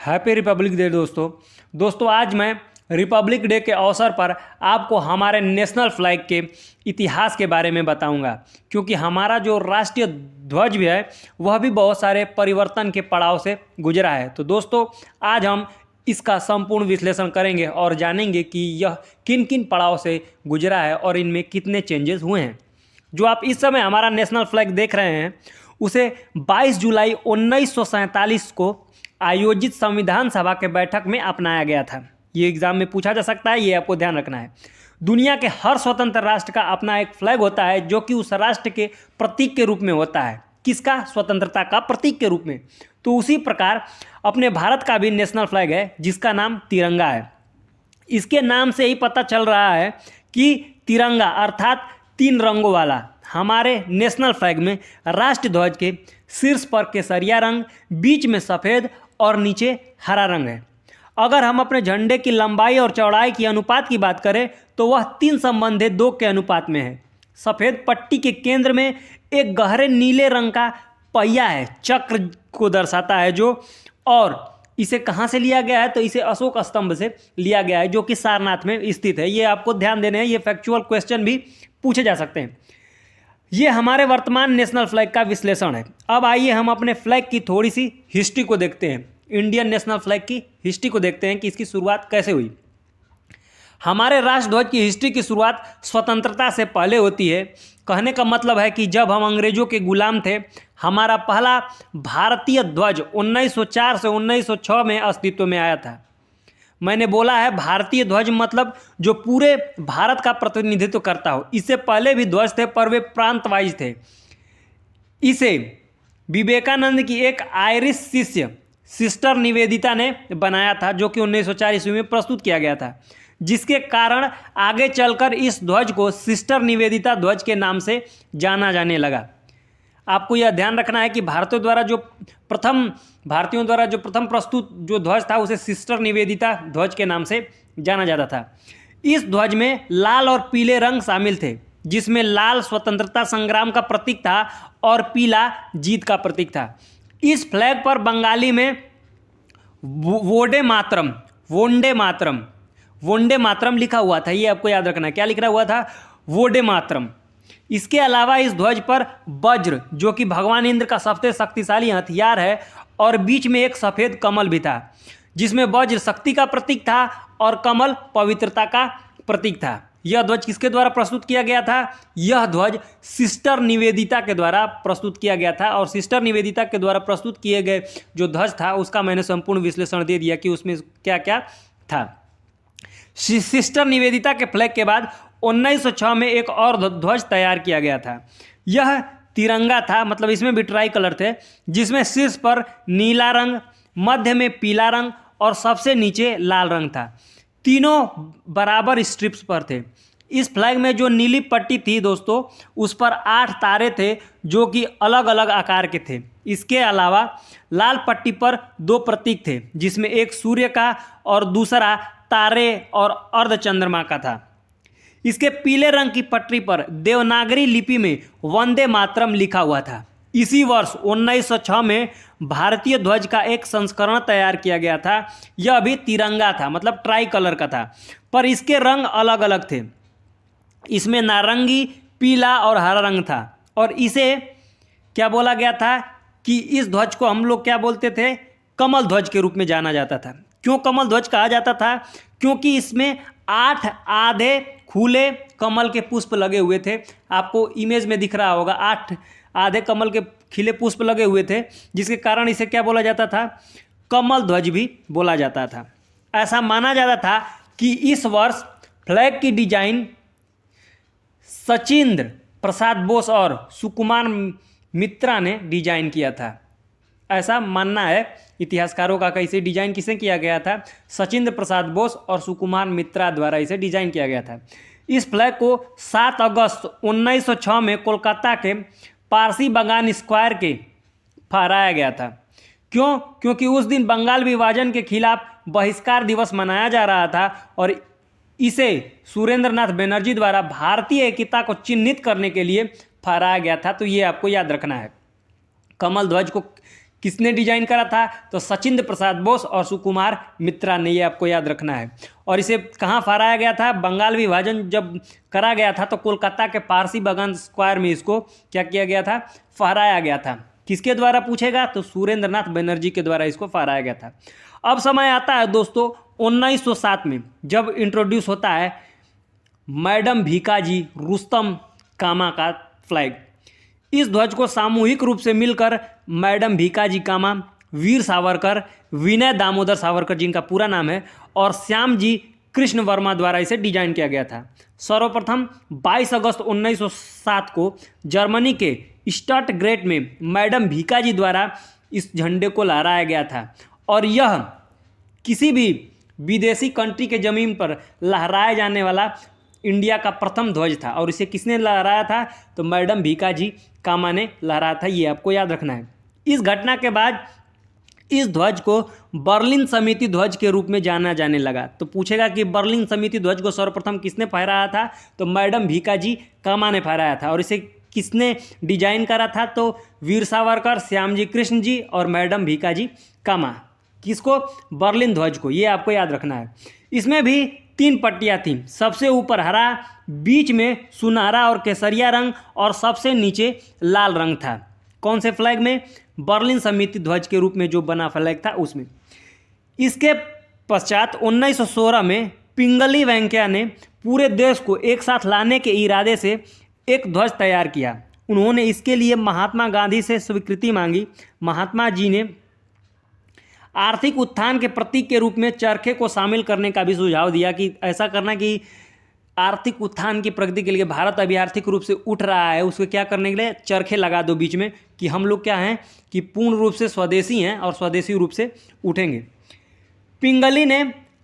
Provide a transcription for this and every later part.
Happy Republic day दोस्तों आज मैं रिपब्लिक डे के अवसर पर आपको हमारे नेशनल फ्लैग के इतिहास के बारे में बताऊंगा, क्योंकि हमारा जो राष्ट्रीय ध्वज भी है वह भी बहुत सारे परिवर्तन के पड़ाव से गुजरा है। तो दोस्तों आज हम इसका संपूर्ण विश्लेषण करेंगे और जानेंगे कि यह किन किन पड़ाव से गुजरा है और इनमें कितने चेंजेस हुए हैं। जो आप इस समय हमारा नेशनल फ्लैग देख रहे हैं उसे 22 जुलाई 1947 को आयोजित संविधान सभा के बैठक में अपनाया गया था। ये एग्जाम में पूछा जा सकता है, ये आपको ध्यान रखना है। दुनिया के हर स्वतंत्र राष्ट्र का अपना एक फ्लैग होता है जो कि उस राष्ट्र के प्रतीक के रूप में होता है। किसका? स्वतंत्रता का प्रतीक के रूप में। तो उसी प्रकार अपने भारत का भी नेशनल फ्लैग है जिसका नाम तिरंगा है। इसके नाम से ही पता चल रहा है कि तिरंगा अर्थात 3 रंगों वाला हमारे नेशनल फ्लैग में राष्ट्रीय ध्वज के शीर्ष पर केसरिया रंग, बीच में सफ़ेद और नीचे हरा रंग है। अगर हम अपने झंडे की लंबाई और चौड़ाई की अनुपात की बात करें तो वह 3 संबंधित 2 के अनुपात में है। सफ़ेद पट्टी के केंद्र में एक गहरे नीले रंग का पहिया है, चक्र को दर्शाता है जो, और इसे कहाँ से लिया गया है तो इसे अशोक स्तंभ से लिया गया है जो कि सारनाथ में स्थित है। ये आपको ध्यान देने हैं, ये फैक्चुअल क्वेश्चन भी पूछे जा सकते हैं। ये हमारे वर्तमान नेशनल फ्लैग का विश्लेषण है। अब आइए हम अपने फ्लैग की थोड़ी सी हिस्ट्री को देखते हैं। इंडियन नेशनल फ्लैग की हिस्ट्री को देखते हैं कि इसकी शुरुआत कैसे हुई। हमारे राष्ट्रध्वज की हिस्ट्री की शुरुआत स्वतंत्रता से पहले होती है। कहने का मतलब है कि जब हम अंग्रेजों के गुलाम थे, हमारा पहला भारतीय ध्वज 1904 से 1906 में अस्तित्व में आया था। मैंने बोला है भारतीय ध्वज मतलब जो पूरे भारत का प्रतिनिधित्व करता हो। इससे पहले भी ध्वज थे पर वे प्रांत वाइज थे। इसे विवेकानंद की एक आयरिश शिष्य सिस्टर निवेदिता ने बनाया था जो कि 1904 ईस्वी में प्रस्तुत किया गया था, जिसके कारण आगे चलकर इस ध्वज को सिस्टर निवेदिता ध्वज के नाम से जाना जाने लगा। आपको यह ध्यान रखना है कि भारतीयों द्वारा जो प्रथम प्रस्तुत जो ध्वज था उसे सिस्टर निवेदिता ध्वज के नाम से जाना जाता था। इस ध्वज में लाल और पीले रंग शामिल थे, जिसमें लाल स्वतंत्रता संग्राम का प्रतीक था और पीला जीत का प्रतीक था। इस फ्लैग पर बंगाली में वोंडे मातरम लिखा हुआ था। ये आपको याद रखना है, क्या लिख रहा हुआ था? वोंडे मातरम। इसके अलावा इस ध्वज पर वज्र जो कि भगवान इंद्र का सबसे शक्तिशाली हथियार है और बीच में एक सफ़ेद कमल भी था, जिसमें वज्र शक्ति का प्रतीक था और कमल पवित्रता का प्रतीक था। यह ध्वज किसके द्वारा प्रस्तुत किया गया था? यह ध्वज सिस्टर निवेदिता के द्वारा प्रस्तुत किया गया था। और सिस्टर निवेदिता के द्वारा प्रस्तुत किए गए जो ध्वज था उसका मैंने संपूर्ण विश्लेषण दे दिया कि उसमें क्या क्या था। सिस्टर निवेदिता के फ्लैग के बाद 1906 में एक और ध्वज तैयार किया गया था। यह तिरंगा था, मतलब इसमें भी ट्राई कलर थे, जिसमें शीर्ष पर नीला रंग, मध्य में पीला रंग और सबसे नीचे लाल रंग था। तीनों बराबर स्ट्रिप्स पर थे। इस फ्लैग में जो नीली पट्टी थी दोस्तों, उस पर 8 तारे थे जो कि अलग अलग आकार के थे। इसके अलावा लाल पट्टी पर 2 प्रतीक थे, जिसमें एक सूर्य का और दूसरा तारे और अर्धचंद्रमा का था। इसके पीले रंग की पट्टी पर देवनागरी लिपि में वंदे मातरम लिखा हुआ था। इसी वर्ष 1906 में भारतीय ध्वज का एक संस्करण तैयार किया गया था। यह भी तिरंगा था, मतलब ट्राई कलर का था, पर इसके रंग अलग अलग थे। इसमें नारंगी, पीला और हरा रंग था। और इसे क्या बोला गया था कि इस ध्वज को हम लोग क्या बोलते थे? कमल ध्वज के रूप में जाना जाता था। क्यों कमल ध्वज कहा जाता था? क्योंकि इसमें 8 आधे खुले कमल के पुष्प लगे हुए थे। आपको इमेज में दिख रहा होगा, 8 आधे कमल के खिले पुष्प लगे हुए थे, जिसके कारण इसे क्या बोला जाता था? कमल ध्वज भी बोला जाता था। ऐसा माना जाता था कि इस वर्ष फ्लैग की डिजाइन सचिंद्र प्रसाद बोस और सुकुमार मित्रा ने डिजाइन किया था। ऐसा मानना है इतिहासकारों का। इसे डिजाइन किसने किया गया था? सचिंद्र प्रसाद बोस और सुकुमार मित्रा द्वारा इसे डिजाइन किया गया था। इस फ्लैग को 7 अगस्त 1906 में कोलकाता के पारसी बागान स्क्वायर के फहराया गया था। क्यों? क्योंकि उस दिन बंगाल विभाजन के खिलाफ बहिष्कार दिवस मनाया जा रहा था और इसे सुरेंद्रनाथ बनर्जी द्वारा भारतीय एकता को चिन्हित करने के लिए फहराया गया था। तो ये आपको याद रखना है। कमल ध्वज को किसने डिजाइन करा था? तो सचिंद्र प्रसाद बोस और सुकुमार मित्रा ने, ये आपको याद रखना है। और इसे कहाँ फहराया गया था? बंगाल विभाजन जब करा गया था तो कोलकाता के पारसी बागान स्क्वायर में इसको क्या किया गया था? फहराया गया था। किसके द्वारा पूछेगा? तो सुरेंद्र नाथ बनर्जी के द्वारा इसको फहराया गया था। अब समय आता है दोस्तों 1907 में, जब इंट्रोड्यूस होता है मैडम भीकाजी रुस्तम कामा का फ्लैग। इस ध्वज को सामूहिक रूप से मिलकर मैडम भीकाजी कामा, वीर सावरकर, विनय दामोदर सावरकर जिनका पूरा नाम है, और श्याम जी कृष्ण वर्मा द्वारा इसे डिजाइन किया गया था। सर्वप्रथम 22 अगस्त 1907 को जर्मनी के स्टटगर्ट में मैडम भीकाजी द्वारा इस झंडे को लहराया गया था, और यह किसी भी विदेशी कंट्री के ज़मीन पर लहराया जाने वाला इंडिया का प्रथम ध्वज था। और इसे किसने लहराया था? तो मैडम भीकाजी कामा ने लहराया था, ये आपको याद रखना है। इस घटना के बाद इस ध्वज को बर्लिन समिति ध्वज के रूप में जाना जाने लगा। तो पूछेगा कि बर्लिन समिति ध्वज को सर्वप्रथम किसने फहराया था? तो मैडम भीकाजी कामा ने फहराया था। और इसे किसने डिजाइन करा था? तो वीर सावरकर, श्यामजी कृष्ण जी और मैडम भीकाजी कामा। किसको? बर्लिन ध्वज को, ये आपको याद रखना है। इसमें भी 3 पट्टियाँ थीं, सबसे ऊपर हरा, बीच में सुनहरा और केसरिया रंग, और सबसे नीचे लाल रंग था। कौन से फ्लैग में? बर्लिन समिति ध्वज के रूप में जो बना फ्लैग था उसमें। इसके पश्चात 1916 में पिंगली वेंकैया ने पूरे देश को एक साथ लाने के इरादे से एक ध्वज तैयार किया। उन्होंने इसके लिए महात्मा गांधी से स्वीकृति मांगी। महात्मा जी ने आर्थिक उत्थान के प्रतीक के रूप में चरखे को शामिल करने का भी सुझाव दिया कि ऐसा करना कि आर्थिक उत्थान की प्रगति के लिए, भारत अभी आर्थिक रूप से उठ रहा है, उसको क्या करने के लिए चरखे लगा दो बीच में कि हम लोग क्या हैं कि पूर्ण रूप से स्वदेशी हैं और स्वदेशी रूप से उठेंगे। पिंगली ने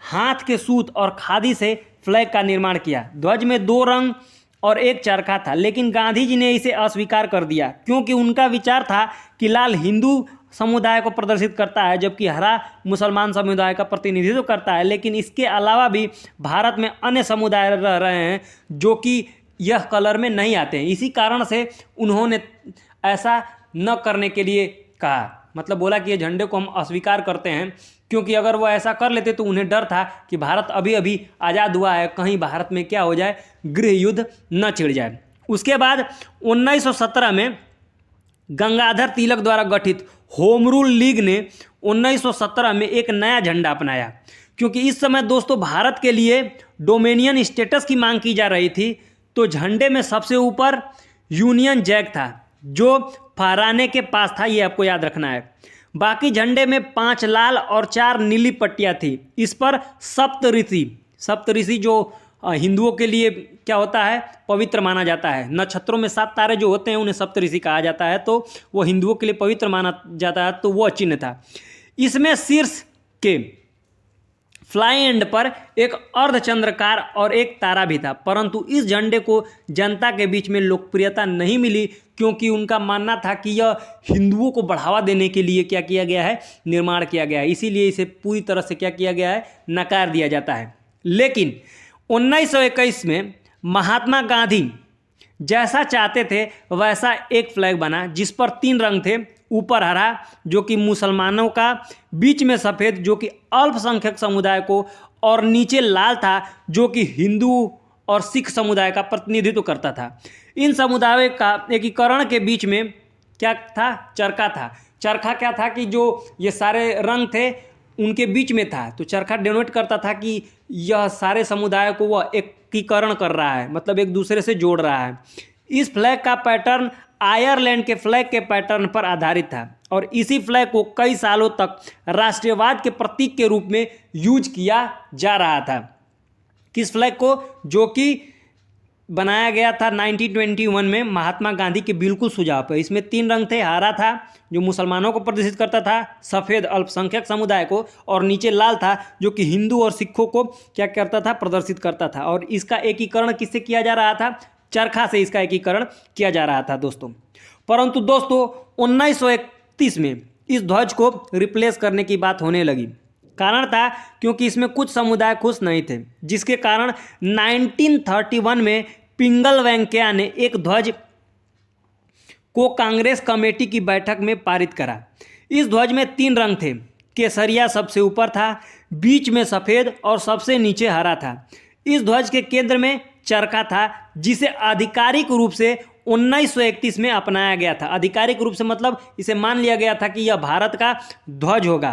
हाथ के सूत और खादी से फ्लैग का निर्माण किया। ध्वज में 2 रंग और 1 चरखा था, लेकिन गांधी जी ने इसे अस्वीकार कर दिया क्योंकि उनका विचार था कि लाल हिंदू समुदाय को प्रदर्शित करता है जबकि हरा मुसलमान समुदाय का प्रतिनिधित्व करता है। लेकिन इसके अलावा भी भारत में अन्य समुदाय रह रहे हैं जो कि यह कलर में नहीं आते हैं। इसी कारण से उन्होंने ऐसा न करने के लिए कहा, मतलब बोला कि ये झंडे को हम अस्वीकार करते हैं, क्योंकि अगर वो ऐसा कर लेते तो उन्हें डर था कि भारत अभी अभी आज़ाद हुआ है, कहीं भारत में क्या हो जाए, गृह युद्ध न छिड़ जाए। उसके बाद 1917 में गंगाधर तिलक द्वारा गठित होम रूल लीग ने 1917 में एक नया झंडा अपनाया, क्योंकि इस समय दोस्तों भारत के लिए डोमिनियन स्टेटस की मांग की जा रही थी। तो झंडे में सबसे ऊपर यूनियन जैक था जो फहराने के पास था, ये आपको याद रखना है। बाकी झंडे में 5 लाल और 4 नीली पट्टियाँ थी। इस पर सप्तऋषि जो हिंदुओं के लिए क्या होता है, पवित्र माना जाता है। नक्षत्रों में 7 तारे जो होते हैं उन्हें सप्तऋषि कहा जाता है, तो वो हिंदुओं के लिए पवित्र माना जाता है, तो वो चिन्ह था। इसमें शीर्ष के फ्लाई एंड पर एक अर्धचंद्रकार और एक तारा भी था, परंतु इस झंडे को जनता के बीच में लोकप्रियता नहीं मिली क्योंकि उनका मानना था कि यह हिंदुओं को बढ़ावा देने के लिए क्या किया गया है, निर्माण किया गया है, इसीलिए इसे पूरी तरह से क्या किया गया है, नकार दिया जाता है। लेकिन 1921 में महात्मा गांधी जैसा चाहते थे वैसा एक फ्लैग बना जिस पर 3 रंग थे, ऊपर हरा जो कि मुसलमानों का, बीच में सफ़ेद जो कि अल्पसंख्यक समुदाय को, और नीचे लाल था जो कि हिंदू और सिख समुदाय का प्रतिनिधित्व करता था। इन समुदायों का एकीकरण के बीच में क्या था, चरखा था। चरखा क्या था कि जो ये सारे रंग थे उनके बीच में था, तो चरखा डिनोट करता था कि यह सारे समुदाय को वह एकीकरण कर रहा है, मतलब एक दूसरे से जोड़ रहा है। इस फ्लैग का पैटर्न आयरलैंड के फ्लैग के पैटर्न पर आधारित था और इसी फ्लैग को कई सालों तक राष्ट्रवाद के प्रतीक के रूप में यूज किया जा रहा था। किस फ्लैग को? जो कि बनाया गया था 1921 में महात्मा गांधी के बिल्कुल सुझाव पर। इसमें 3 रंग थे, हरा था जो मुसलमानों को प्रदर्शित करता था, सफ़ेद अल्पसंख्यक समुदाय को, और नीचे लाल था जो कि हिंदू और सिखों को क्या करता था, प्रदर्शित करता था। और इसका एकीकरण किससे किया जा रहा था? चरखा से इसका एकीकरण किया जा रहा था दोस्तों। परंतु दोस्तों 1931 में इस ध्वज को रिप्लेस करने की बात होने लगी। कारण था क्योंकि इसमें कुछ समुदाय खुश नहीं थे, जिसके कारण 1931 में पिंगल वेंकैया ने एक ध्वज को कांग्रेस कमेटी की बैठक में पारित करा। इस ध्वज में 3 रंग थे। केसरिया सबसे ऊपर था, बीच में सफ़ेद और सबसे नीचे हरा था। इस ध्वज के केंद्र में चरखा था, जिसे आधिकारिक रूप से 1931 में अपनाया गया था। आधिकारिक रूप से मतलब इसे मान लिया गया था कि यह भारत का ध्वज होगा।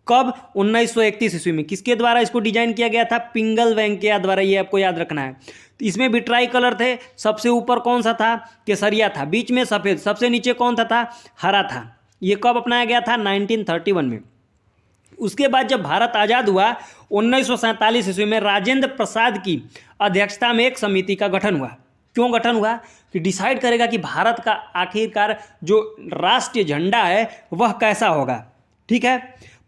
कब? 1931 ईस्वी में। किसके द्वारा इसको डिजाइन किया गया था? पिंगल वेंकैया द्वारा। ये आपको याद रखना है। तो इसमें भी ट्राई कलर थे। सबसे ऊपर कौन सा था? केसरिया था, बीच में सफ़ेद, सबसे नीचे कौन था? हरा था। ये कब अपनाया गया था? 1931 में। उसके बाद जब भारत आज़ाद हुआ 1947 ईस्वी में, राजेंद्र प्रसाद की अध्यक्षता में एक समिति का गठन हुआ। क्यों गठन हुआ? कि डिसाइड करेगा कि भारत का आखिरकार जो राष्ट्रीय झंडा है वह कैसा होगा। ठीक है।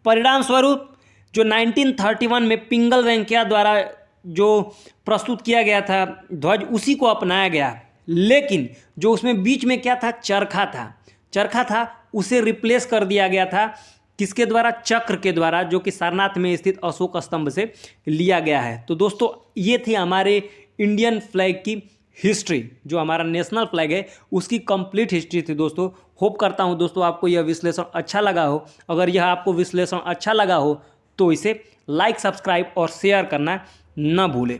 परिणाम स्वरूप जो 1931 में पिंगल वेंकैया द्वारा जो प्रस्तुत किया गया था ध्वज, उसी को अपनाया गया। लेकिन जो उसमें बीच में क्या था? चरखा था, उसे रिप्लेस कर दिया गया था। किसके द्वारा? चक्र के द्वारा, जो कि सारनाथ में स्थित अशोक स्तंभ से लिया गया है। तो दोस्तों ये थी हमारे इंडियन फ्लैग की हिस्ट्री, जो हमारा नेशनल फ्लैग है उसकी कंप्लीट हिस्ट्री थी दोस्तों। होप करता हूँ दोस्तों आपको यह विश्लेषण अच्छा लगा हो। अगर यह आपको विश्लेषण अच्छा लगा हो तो इसे लाइक, सब्सक्राइब और शेयर करना न भूलें।